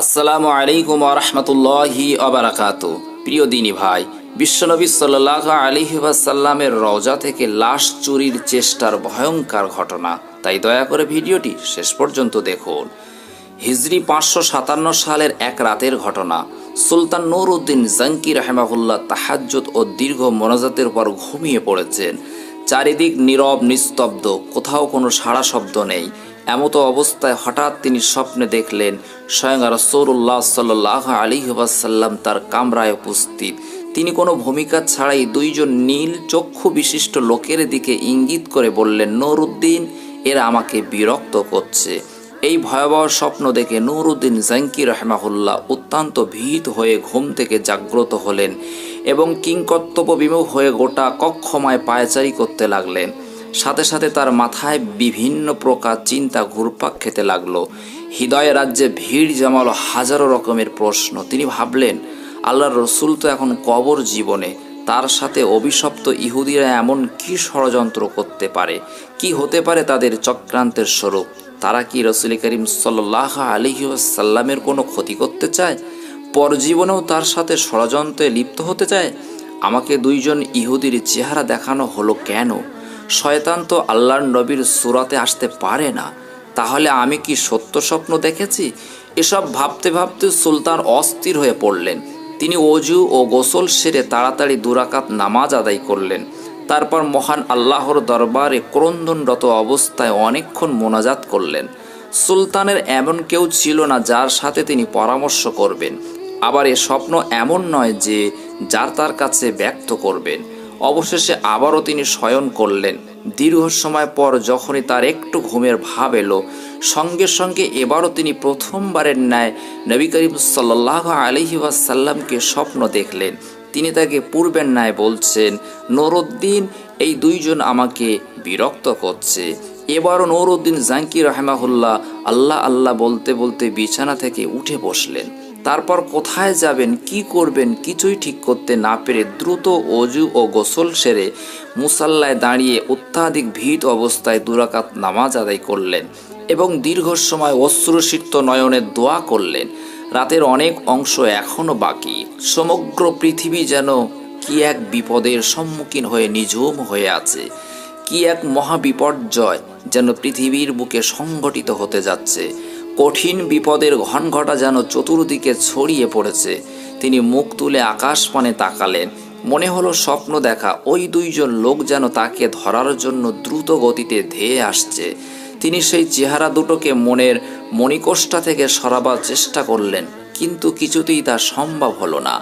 আসসালামু আলাইকুম ওয়া রাহমাতুল্লাহি ওয়া বারাকাতুহু। প্রিয় দিনী ভাই, বিশ্বনবী সাল্লাল্লাহু আলাইহি ওয়াসাল্লামের রওজা থেকে লাশ চুরির চেষ্টার ভয়ঙ্কর ঘটনা, তাই দয়া করে ভিডিওটি শেষ পর্যন্ত দেখুন। হিজরি 557 সালের এক রাতের ঘটনা। সুলতান নুরউদ্দিন জঙ্কি রাহিমাহুল্লাহ তাহাজ্জুদ ও দীর্ঘ মোনাজাতের পর ঘুমিয়ে পড়েছেন। চারিদিক নীরব নিস্তব্ধ, কোথাও কোনো সাড়া শব্দ নেই। এমতো অবস্থায় হঠাৎ তিনি স্বপ্নে দেখলেন স্বয়ং রাসূলুল্লাহ সাল্লাল্লাহু আলাইহি ওয়াসাল্লাম তার কামরায় উপস্থিত। তিনি কোনো ভূমিকা ছাড়াই দুইজন নীল চক্ষু বিশিষ্ট লোকের দিকে ইঙ্গিত করে বললেন, নুরউদ্দিন, এরা আমাকে বিরক্ত করছে। এই ভয়াবহ স্বপ্ন দেখে নুরউদ্দিন জঙ্কি রাহিমাহুল্লাহ অত্যন্ত ভীত হয়ে ঘুম থেকে জাগ্রত হলেন এবং কিংকর্তব্য বিমুখ হয়ে গোটা কক্ষমায় পায়চারি করতে লাগলেন। সাথে সাথে তার মাথায় বিভিন্ন প্রকার চিন্তা ঘুরপাক খেতে লাগলো। হৃদয় রাজ্যে ভিড় জমালো হাজারো রকমের প্রশ্ন। তিনি ভাবলেন, আল্লাহর রসুল তো এখন কবর জীবনে, তার সাথে অভিশপ্ত ইহুদিরা এমন কি ষড়যন্ত্র করতে পারে? কি হতে পারে তাদের চক্রান্তের স্বরূপ? তারা কি রসুল করিম সাল্লাল্লাহু আলাইহি ওয়াসাল্লামের কোনো ক্ষতি করতে চায়? পরজীবনেও তার সাথে ষড়যন্ত্রে লিপ্ত হতে চায়? আমাকে দুইজন ইহুদির চেহারা দেখানো হলো কেন? শয়তান তো আল্লাহর নবীর সূরাতে আসতে পারে না। তাহলে আমি কি সত্য স্বপ্ন দেখেছি? এসব ভাবতে ভাবতে সুলতান অস্থির হয়ে পড়লেন। তিনি অজু ও গোসল সেরে তাড়াতাড়ি 2 রাকাত নামাজ আদায় করলেন। তারপর মহান আল্লাহর দরবারে ক্রন্দনরত অবস্থায় অনেকক্ষণ মোনাজাত করলেন। সুলতানের এমন কেউ ছিল না যার সাথে তিনি পরামর্শ করবেন। আবার এ স্বপ্ন এমন নয় যে যার তার কাছে ব্যক্ত করবেন। অবশেষে আবারও তিনি শয়ন করলেন। দীর্ঘ সময় পর যখনই তার একটু ঘুমের ভাব এলো, সঙ্গে সঙ্গে এবারও তিনি প্রথমবারের ন্যায় নবী করিম সাল্লাল্লাহু আলাইহি ওয়াসাল্লামকে স্বপ্ন দেখলেন। তিনি তাকে পূর্বের ন্যায় বলছেন, নুরউদ্দিন, এই দুইজন আমাকে বিরক্ত করছে। এবারও নুরউদ্দিন জঙ্কি রাহিমাহুল্লাহ আল্লাহ আল্লাহ বলতে বলতে বিছানা থেকে উঠে বসলেন। তারপর কোথায় যাবেন, কি করবেন কিছুই ঠিক করতে না পেরে দ্রুত অজু ও গোসল সেরে মুসাল্লায় দাঁড়িয়ে অত্যাধিক ভীত অবস্থায় 2 রাকাত নামাজ আদায় করলেন এবং দীর্ঘ সময় অশ্রুসিক্ত নয়নে দোয়া করলেন। রাতের অনেক অংশ এখনও বাকি। সমগ্র পৃথিবী যেন কি এক বিপদের সম্মুখীন হয়ে নিঝুম হয়ে আছে। কি এক মহাবিপর্যয় যেন পৃথিবীর বুকে সংঘটিত হতে যাচ্ছে। কঠিন বিপদের ঘনঘটা যেন চতুর্দিকে ছড়িয়ে পড়েছে। তিনি মুখ তুলে আকাশ পানে তাকালেন। মনে হলো স্বপ্ন দেখা ওই দুইজন লোক যেন তাকে ধরার জন্য দ্রুত গতিতে ধেয়ে আসছে। তিনি সেই চেহারা দুটোকে মনের মণিকোষ্ঠা থেকে সরাবার চেষ্টা করলেন, কিন্তু কিছুতেই তা সম্ভব হলো না।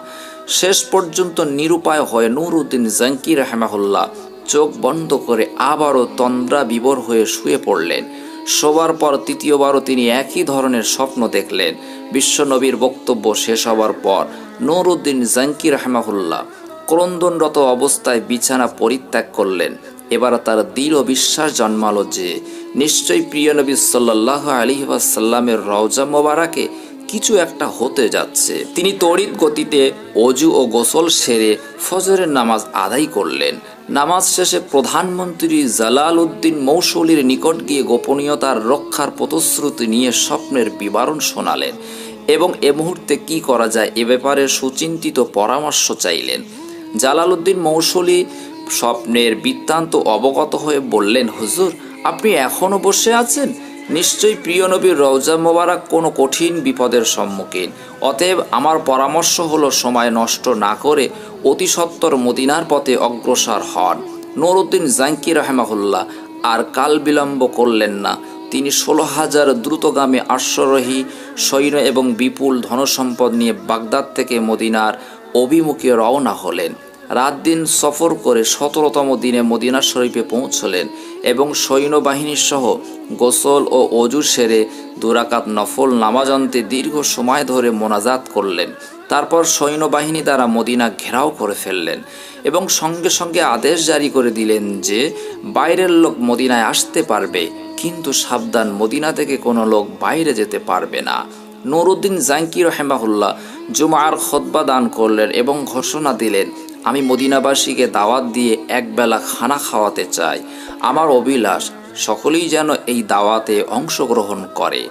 শেষ পর্যন্ত নিরুপায় হয়ে নুরউদ্দিন জঙ্কি রাহিমাহুল্লাহ চোখ বন্ধ করে আবারও তন্দ্রা বিভোর হয়ে শুয়ে পড়লেন। শোবার পর তৃতীয়বারও তিনি একই ধরনের স্বপ্ন দেখলেন। বিশ্বনবীর বক্তব্য শেষ হবার পর নুরউদ্দিন জঙ্কি রাহিমাহুল্লাহ ক্রন্দনরত অবস্থায় বিছানা পরিত্যাগ করলেন। এবার তার দৃঢ় বিশ্বাস জন্মালো যে নিশ্চয়ই প্রিয় নবী সাল্লাল্লাহু আলাইহি ওয়াসাল্লামের রওজা মোবারকে কিছু একটা হতে যাচ্ছে। তিনি তড়িৎ গতিতে অজু ও গোসল সেরে ফজরের নামাজ আদায় করলেন। নামাজ শেষে প্রধানমন্ত্রী জালালউদ্দিন মৌসুলির নিকট গিয়ে গোপনীয়তার রক্ষার প্রতিশ্রুতি নিয়ে স্বপ্নের বিবরণ শোনালেন এবং এ মুহূর্তে কি করা যায় এ ব্যাপারে সুচিন্তিত পরামর্শ চাইলেন। জালালউদ্দিন মৌসুলি স্বপ্নের বৃত্তান্ত অবগত হয়ে বললেন, হুজুর, আপনি এখনও বসে আছেন? নিশ্চয়ই প্রিয় নবীর রওজা মোবারক কোনো কঠিন বিপদের সম্মুখীন। অতএব আমার পরামর্শ হলো সময় নষ্ট না করে অতি সত্বর মদিনার পথে অগ্রসর হন। নুরউদ্দিন জঙ্কি রাহিমাহুল্লাহ আর কাল বিলম্ব করলেন না। তিনি 16,000 দ্রুতগামী অশ্বারোহী সৈন্য এবং বিপুল ধনসম্পদ নিয়ে বাগদাদ থেকে মদিনার অভিমুখে রওনা হলেন। রাত দিন সফর করে 17তম দিনে মদিনা শরীফে পৌঁছলেন এবং সৈন্যবাহিনীর সহ গোসল ও অজু সেরে 2 রাকাত নফল নামাজ অন্তে দীর্ঘ সময় ধরে মোনাজাত করলেন। তারপর সৈন্যবাহিনী দ্বারা মদিনা ঘেরাও করে ফেললেন এবং সঙ্গে সঙ্গে আদেশ জারি করে দিলেন যে বাইরের লোক মদিনায় আসতে পারবে, কিন্তু সাবধান, মদিনা থেকে কোনো লোক বাইরে যেতে পারবে না। নুরউদ্দিন জঙ্কি রাহিমাহুল্লাহ জুমার খুতবা দান করলেন এবং ঘোষণা দিলেন, আমি মদিনাবাসীকে দাওয়াত দিয়ে একবেলা খানা খাওয়াতে চাই। আমার অভিলাষ সকলেই যেন এই দাওয়াতে অংশগ্রহণ করে।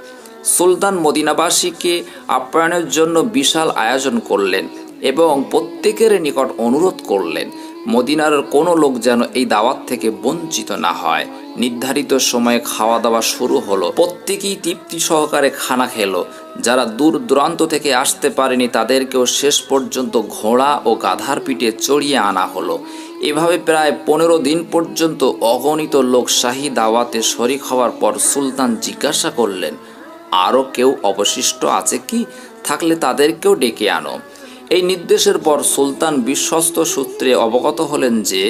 সুলতান মদিনাবাসীকে আপ্যায়নের জন্য বিশাল আয়োজন করলেন এবং প্রত্যেকের নিকট অনুরোধ করলেন মদিনার কোনো লোক যেন এই দাওয়াত থেকে বঞ্চিত না হয়। নির্ধারিত সময়ে খাওয়া দাওয়া শুরু হলো। প্রত্যেকেই তৃপ্তি সহকারে খানা খেলো। যারা দূর দূরান্ত থেকে আসতে পারেনি তাদেরকেও শেষ পর্যন্ত ঘোড়া ও গাধার পিঠে চড়িয়ে আনা হলো। এভাবে প্রায় 15 দিন পর্যন্ত অগণিত লোক শাহী দাওয়াতে শরিক হওয়ার পর সুলতান জিজ্ঞাসা করলেন, আরও কেউ অবশিষ্ট আছে কি? থাকলে তাদেরকেও ডেকে আনো। এই নির্দেশের পর সুলতান বিশ্বস্ত সূত্রে অবগত হলেন যে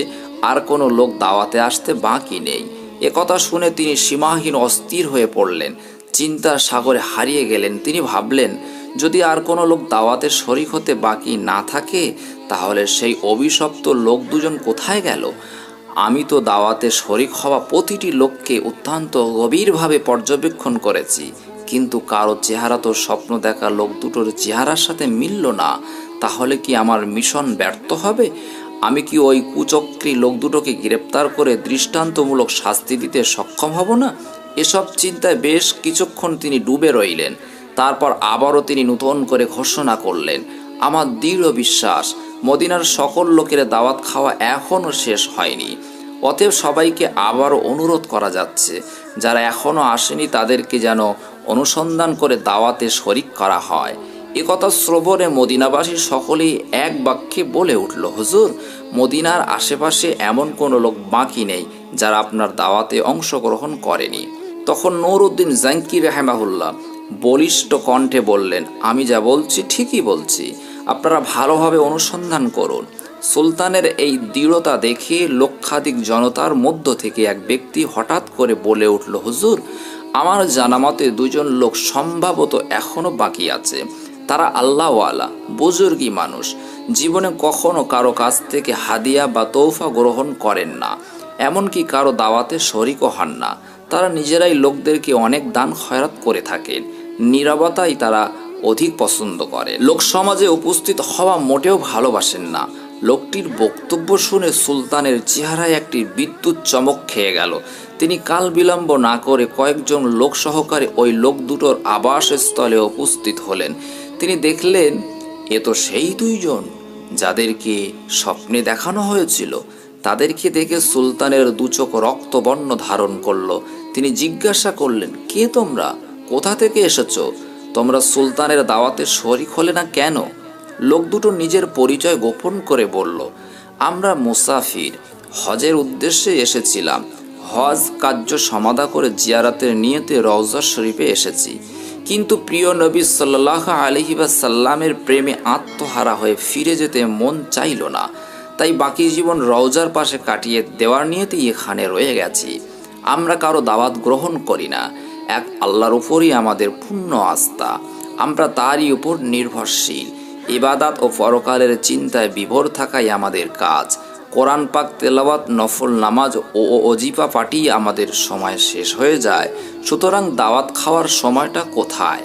আর কোনো লোক দাওয়াতে আসতে বাকি নেই। একথা শুনে তিনি সীমাহীন অস্থির হয়ে পড়লেন, চিন্তার সাগরে হারিয়ে গেলেন। তিনি ভাবলেন, যদি আর কোনো লোক দাওয়াতে শরিক হতে বাকি না থাকে তাহলে সেই অভিশপ্ত লোক দুজন কোথায় গেল? আমি তো দাওয়াতে শরিক হওয়া প্রতিটি লোককে অত্যন্ত গভীরভাবে পর্যবেক্ষণ করেছি, কিন্তু কারো চেহারা তো স্বপ্ন দেখা লোক দুটোর চেহারার সাথে মিলল না। তাহলে কি আমার মিশন ব্যর্থ হবে? আমি কি ওই কুচক্রী লোক দুটোকে গ্রেপ্তার করে দৃষ্টান্তমূলক শাস্তি দিতে সক্ষম হব না? এসব চিন্তায় বেশ কিছুক্ষণ তিনি ডুবে রইলেন। তারপর আবারও তিনি নতুন করে ঘোষণা করলেন, আমার দৃঢ় বিশ্বাস মদিনার সকল লোকের দাওয়াত খাওয়া এখনও শেষ হয়নি। অতএব সবাইকে আবারও অনুরোধ করা যাচ্ছে, যারা এখনও আসেনি তাদেরকে যেন অনুসন্ধান করে দাওয়াতে শরিক করা হয়। একথা শ্রবণে মদিনাবাসী সকলেই এক বাক্যে বলে উঠল, হুজুর, মদিনার আশেপাশে এমন কোনো লোক বাকি নেই যারা আপনার দাওয়াতে অংশগ্রহণ করেনি। তখন নুরউদ্দিন জাঙ্কি রাহিমাহুল্লাহ বলিষ্ঠ কণ্ঠে বললেন, আমি যা বলছি ঠিকই বলছি, আপনারা ভালোভাবে অনুসন্ধান করুন। সুলতানের এই দৃঢ়তা দেখে লক্ষাধিক জনতার মধ্য থেকে এক ব্যক্তি হঠাৎ করে বলে উঠল, হুজুর, আমার জানামতে দুজন লোক সম্ভবত এখনও বাকি আছে। তারা আল্লাহওয়ালা বুজুর্গী মানুষ, জীবনে কখনো কারো কাছ থেকে হাদিয়া বা তৌফা গ্রহণ করেন না, এমনকি কারো দাওয়াতে শরিকও হন না। তারা নিজেরাই লোকদেরকে অনেক দান খয়রাত করে থাকেন। নীরবতাই তারা অধিক পছন্দ করে। লোক সমাজে উপস্থিত হওয়া মোটেও ভালোবাসেন না। লোকটির বক্তব্য শুনে সুলতানের চেহারায় একটি বিদ্যুৎ চমক খেয়ে গেল। তিনি কাল বিলম্ব না করে কয়েকজন লোক সহকারে ওই লোক দুটোর আবাসস্থলে উপস্থিত হলেন। তিনি দেখলেন, এ তো সেই দুইজন যাদেরকে স্বপ্নে দেখানো হয়েছিল। তাদেরকে দেখে সুলতানের দুচোখ রক্তবর্ণ ধারণ করল। তিনি জিজ্ঞাসা করলেন, কে তোমরা? কোথা থেকে এসেছ? তোমরা সুলতানের দাওয়াতে শরিক হলে না কেন? লোক দুটো নিজের পরিচয় গোপন করে বলল, আমরা মুসাফির, হজের উদ্দেশ্যে এসেছিলাম। হজ কার্য সমাধা করে জিয়ারাতের নিয়তে রওজা শরীফে এসেছি, কিন্তু প্রিয় নবী সাল্লাল্লাহু আলাইহি ওয়াসাল্লামের প্রেমে আত্মহারা হয়ে ফিরে যেতে মন চাইল না। তাই বাকি জীবন রওজার পাশে কাটিয়ে দেওয়ার নিয়তেই এখানে রয়ে গেছি। আমরা কারো দাওয়াত গ্রহণ করি না। এক আল্লাহর উপরই আমাদের পূর্ণ আস্থা। আমরা তারই উপর নির্ভরশীল। ইবাদত ও পরকালের চিন্তায় বিভোর থাকাই আমাদের কাজ। কোরআন পাক তেলাওয়াত, নফল নামাজ ও ওজিফা পাঠিয়ে আমাদের সময় শেষ হয়ে যায়। সুতরাং দাওয়াত খাওয়ার সময়টা কোথায়?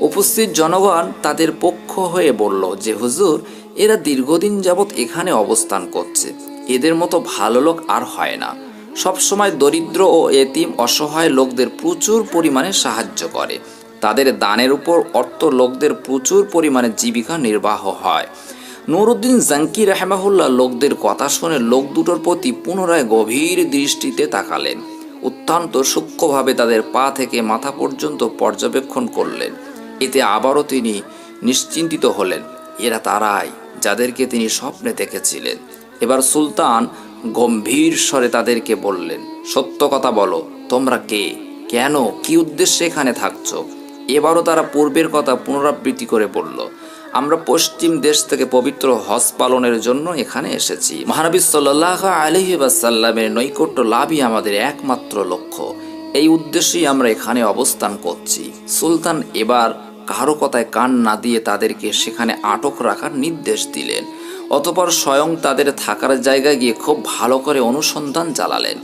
উপস্থিত জনগণ তাদের পক্ষ হয়ে বলল যে, হুজুর, এরা দীর্ঘদিন যাবৎ এখানে অবস্থান করছে। এদের মতো ভালো লোক আর হয় না। সবসময় দরিদ্র ও এতিম অসহায় লোকদের প্রচুর পরিমাণে সাহায্য করে। তাদের দানের উপর অর্থ লোকদের প্রচুর পরিমাণে জীবিকা নির্বাহ হয়। নুরউদ্দিন জাঙ্কি রাহিমাহুল্লাহ লোকদের কথা শুনে লোক দুটোর প্রতি পুনরায় গভীর দৃষ্টিতে তাকালেন। অত্যন্ত সূক্ষ্মভাবে তাদের পা থেকে মাথা পর্যন্ত পর্যবেক্ষণ করলেন। এতে আবারও তিনি নিশ্চিন্তিত হলেন, এরা তারাই যাদেরকে তিনি স্বপ্নে দেখেছিলেন। এবার সুলতান গম্ভীর স্বরে তাদেরকে বললেন, সত্য কথা বলো, তোমরা কে, কেন, কি উদ্দেশ্যে এখানে থাকছ? এবারও তারা পূর্বের কথা পুনরাবৃত্তি করে বলল, আমরা পশ্চিম দেশ থেকে পবিত্র হজ পালনের জন্য এখানে এসেছি। মহানবী সাল্লাল্লাহু আলাইহি ওয়াসাল্লামের নৈকট্য লাভই আমাদের একমাত্র লক্ষ্য। এই উদ্দেশ্যেই আমরা এখানে অবস্থান করছি। সুলতান এবার কারো কথায় কান না দিয়ে তাদেরকে সেখানে আটক রাখার নির্দেশ দিলেন। অতঃপর স্বয়ং তাদের থাকার জায়গায় গিয়ে খুব ভালো করে অনুসন্ধান চালালেন।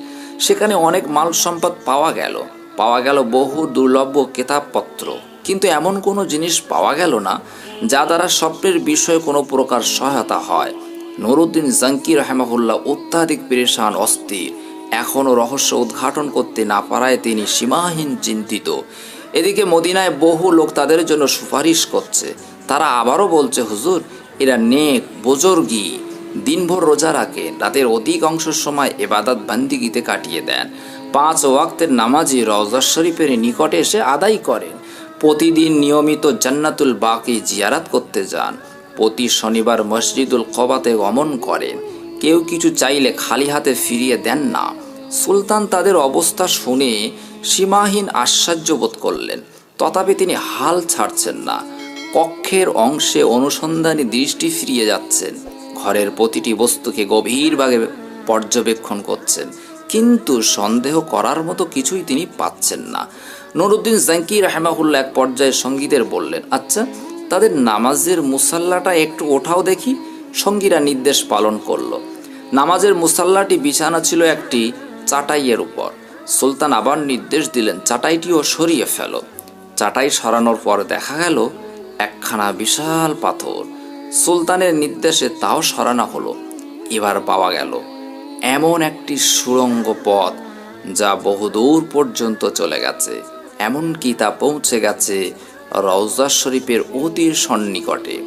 সেখানে অনেক মাল সম্পদ পাওয়া গেল বহু দুর্লভ কিতাবপত্র, কিন্তু এমন কোনো জিনিস পাওয়া গেল না যা দ্বারা স্বপ্নের বিষয়ে কোনো প্রকার সহায়তা হয়। নুরউদ্দিন জাঙ্কি রাহিমাহুল্লাহ অত্যাধিক পেরেশান, অস্থির। এখনও রহস্য উদ্ঘাটন করতে না পারায় তিনি সীমাহীন চিন্তিত। এদিকে মদিনায় বহু লোক তাদের জন্য সুপারিশ করছে। তারা আবারও বলছে, হুজুর, এরা নেক বুজুর্গি, দিনভর রোজা রাখেন, রাতের অধিকাংশ সময় ইবাদত বান্দিগিতে কাটিয়ে দেন, 5 ওয়াক্তের নামাজি রওজা শরীফের নিকটে এসে আদায় করেন, প্রতিদিন নিয়মিত জান্নাতুল বাকি জিয়ারাত করতে যান, প্রতি শনিবার মসজিদুল কবাতে গমন করেন, কেউ কিছু চাইলে খালি হাতে ফিরিয়ে দেন না। সুলতান তাদের অবস্থা শুনে সীমাহীন আশ্চর্য বোধ করলেন, তথাপি তিনি হাল ছাড়ছেন না। কক্ষের অংশে অনুসন্ধানী দৃষ্টি ফিরিয়ে যাচ্ছেন, ঘরের প্রতিটি বস্তুকে গভীরভাবে পর্যবেক্ষণ করছেন, কিন্তু সন্দেহ করার মতো কিছুই তিনি পাচ্ছেন না। নুরউদ্দিন জাঙ্কি রাহমাহুল্লাহ এক পর্যায়ে সঙ্গীদের বললেন, আচ্ছা, তাদের নামাজের মুসাল্লাটা একটু ওঠাও দেখি। সঙ্গীরা নির্দেশ পালন করলো। নামাজের মুসাল্লাটি বিছানা ছিল একটি চাটাইয়ের উপর। সুলতান আবার নির্দেশ দিলেন, চাটাইটিও সরিয়ে ফেলো। চাটাই সরানোর পর দেখা গেল একখানা বিশাল পাথর। সুলতানের নির্দেশে তাও সরানো হলো। এবার পাওয়া গেল এমন একটি সুড়ঙ্গ পথ যা বহুদূর পর্যন্ত চলে গেছে, এমনকি তা পৌঁছে গেছে রওজা শরীফের অতি সন্নিকটে।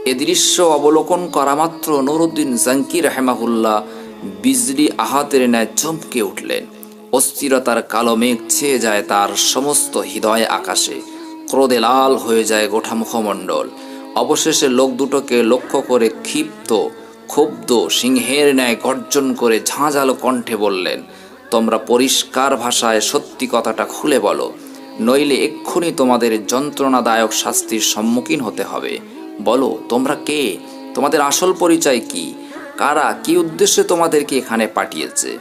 এ দৃশ্য অবলোকন করা মাত্র নুরউদ্দিন জাঙ্কি রাহমাহুল্লাহ বিজলি আহাতের ন্যায় চমকে উঠলেন। অস্থিরতার কালো মেঘ ছেয়ে যায় তার সমস্ত হৃদয় আকাশে, ক্রোধে লাল হয়ে যায় গোটা মুখমণ্ডল। অবশেষে লোক দুটোকে লক্ষ্য করে ক্ষুব্ধ সিংহের ন্যায় গর্জন করে ঝাঁঝালো কণ্ঠে বললেন, তোমরা পরিষ্কার ভাষায় সত্যি কথাটা খুলে বলো, নইলে এক্ষুনি তোমাদের যন্ত্রণাদায়ক শাস্তির সম্মুখীন হতে হবে। বলো, তোমরা কে? তোমাদের আসল পরিচয় কি? কারা কি উদ্দেশ্যে তোমাদেরকে এখানে পাঠিয়েছে?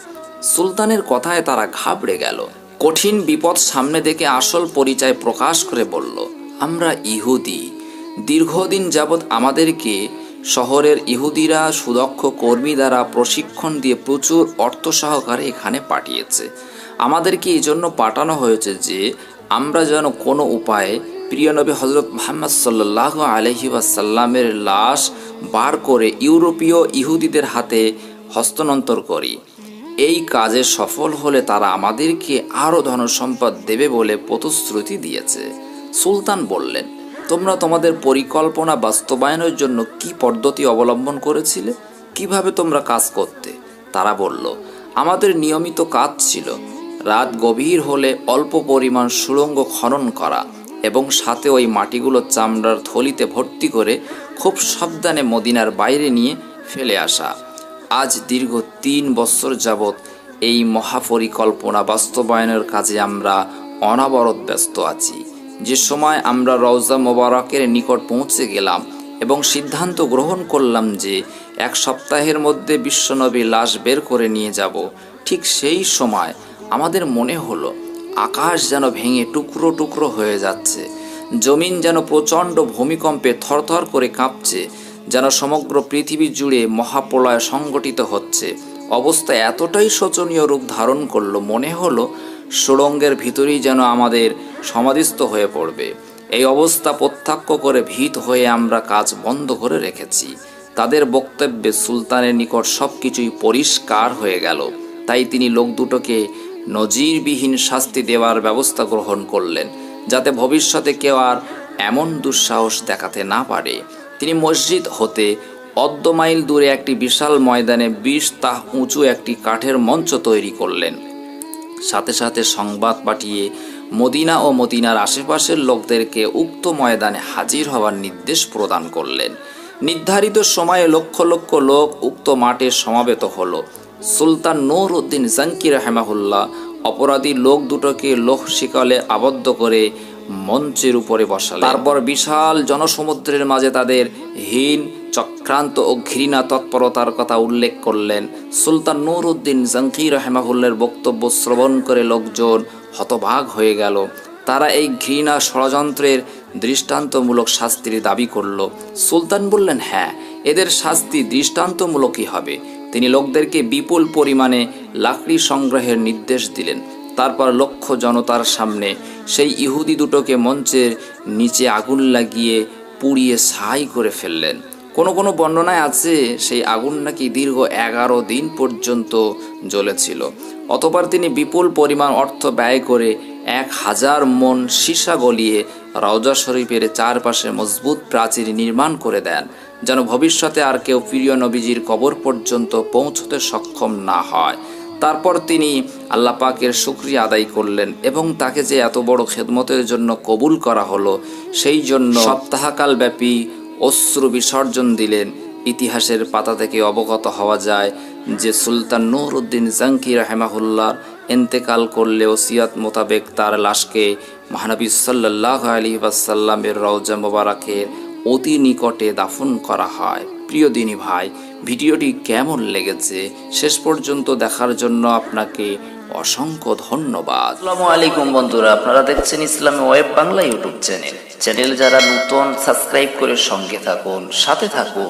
সুলতানের কথায় তারা ঘাবড়ে গেল। কঠিন বিপদ সামনে দেখে আসল পরিচয় প্রকাশ করে বলল, আমরা ইহুদি। দীর্ঘদিন যাবৎ আমাদেরকে শহরের ইহুদিরা সুদক্ষ কর্মী দ্বারা প্রশিক্ষণ দিয়ে প্রচুর অর্থ সহকারে এখানে পাঠিয়েছে। আমাদেরকে এই জন্য পাঠানো হয়েছে যে আমরা যেন কোনো উপায়ে প্রিয় নবী হযরত মুহাম্মদ সাল্লাল্লাহু আলাইহি ওয়াসাল্লামের লাশ বার করে ইউরোপীয় ইহুদিদের হাতে হস্তান্তর করি। এই কাজে সফল হলে তারা আমাদেরকে আরও ধনসম্পদ দেবে বলে প্রতিশ্রুতি দিয়েছে। সুলতান বললেন, তোমরা তোমাদের পরিকল্পনা বাস্তবায়নের জন্য কি পদ্ধতি অবলম্বন করেছিলে? কিভাবে তোমরা কাজ করতে? তারা বলল, আমাদের নিয়মিত কাজ ছিল রাত গভীর হলে অল্প পরিমাণ সুড়ঙ্গ খনন করা এবং সাথে ওই মাটিগুলো চামড়ার থলিতে ভর্তি করে খুব সাবধানে মদিনার বাইরে নিয়ে ফেলে আসা। আজ দীর্ঘ 3 বছর যাবৎ এই মহাপরিকল্পনা বাস্তবায়নের কাজে আমরা অনবরত ব্যস্ত আছি। যে সময় আমরা রওজা মোবারকের নিকট পৌঁছে গেলাম এবং সিদ্ধান্ত গ্রহণ করলাম যে 1 সপ্তাহের মধ্যে বিশ্বনবী লাশ বের করে নিয়ে যাব, ঠিক সেই সময় আমাদের মনে হলো আকাশ যেন ভেঙে টুকরো টুকরো হয়ে যাচ্ছে, জমিন যেন প্রচণ্ড ভূমিকম্পে থরথর করে কাঁপছে, যেন সমগ্র পৃথিবী জুড়ে মহাপ্রলয় সংগঠিত হচ্ছে। অবস্থা এতটাই শোচনীয় রূপ ধারণ করলো, মনে হলো সুড়ঙ্গের ভিতরেই যেন আমাদের সমাধিস্থ হয়ে পড়বে। এই অবস্থা প্রত্যক্ষ করে ভীত হয়ে আমরা কাজ বন্ধ করে রেখেছি। তাদের বক্তব্যে সুলতানের নিকট সব কিছুই পরিষ্কার হয়ে গেল। তাই তিনি লোক দুটোকে নজিরবিহীন শাস্তি দেওয়ার ব্যবস্থা গ্রহণ করলেন, যাতে ভবিষ্যতে কেউ আর এমন দুঃসাহস দেখাতে না পারে। তিনি মসজিদ হতে 1 মাইল দূরে একটি বিশাল ময়দানে 20 তাহ উঁচু একটি কাঠের মঞ্চ তৈরি করলেন। সাথে সাথে সংবাদ পাঠিয়ে মদিনা ও মদিনার আশেপাশের লোকদেরকে উক্ত ময়দানে হাজির হওয়ার নির্দেশ প্রদান করলেন। নির্ধারিত সময়ে লক্ষ লক্ষ লোক উক্ত মাঠে সমাবেত হলো। সুলতান নুরউদ্দিন জাঙ্কি রাহমাহুল্লাহ অপরাধী লোক দুটোকে লোহ শিকলে আবদ্ধ করে মঞ্চের উপরে বসালেন। তারপর বিশাল জনসমুদ্রের মাঝে তাদের হীন, চক্রান্ত ও ঘৃণা তৎপরতার কথা উল্লেখ করলেন। সুলতান নুরউদ্দিন জাঙ্কি রাহমাহুল্লাহর বক্তব্য শ্রবণ করে লোকজন হতবাক হয়ে গেল। তারা এই ঘৃণা ষড়যন্ত্রের দৃষ্টান্তমূলক শাস্তির দাবি করল। সুলতান বললেন, হ্যাঁ, এদের শাস্তি দৃষ্টান্তমূলকই হবে। তিনি লোকদেরকে বিপুল পরিমাণে লাকড়ি সংগ্রহের নির্দেশ দিলেন। তারপর লক্ষ জনতার সামনে সেই ইহুদি দুটোকে মঞ্চের নিচে আগুন লাগিয়ে পুড়িয়ে ছাই করে ফেললেন। কোনো কোনো বর্ণনায় আছে সেই আগুন নাকি দীর্ঘ 11 দিন পর্যন্ত জ্বলেছিল। অতঃপর তিনি বিপুল পরিমাণ অর্থ ব্যয় করে 1000 মন সীসা গলিয়ে রওজা শরীফের চারপাশে মজবুত প্রাচীর নির্মাণ করে দেন, যেন ভবিষ্যতে আর কেউ প্রিয় নবীজির কবর পর্যন্ত পৌঁছতে সক্ষম না হয়। তারপর তিনি আল্লাহ পাকের শুকরিয়া আদায় করলেন এবং তাকে যে এত বড় খেদমতের জন্য কবুল করা হলো সেই জন্য সপ্তাহকাল ব্যাপী অশ্রু বিসর্জন দিলেন। ইতিহাসের পাতা থেকে অবগত হওয়া যায় যে সুলতান নুরউদ্দিন জাঙ্কি রাহেমাহুল্লাহ ইন্তেকাল করলে ওসিয়ত মোতাবেক তার লাশকে মহানবী সাল্লাল্লাহু আলাইহি ওয়াসাল্লামের রওজা মোবারকের অতি নিকটে দাফন করা হয়। প্রিয় দিনী ভাই, ভিডিওটি কেমন লেগেছে শেষ পর্যন্ত দেখার জন্য আপনাকে অসংখ্য ধন্যবাদ। আসসালামু আলাইকুম বন্ধুরা, আপনারা দেখছেন ইসলামী ওয়েব বাংলা ইউটিউব চ্যানেল। যারা নতুন সাবস্ক্রাইব করে সঙ্গে থাকুন, সাথে থাকুন।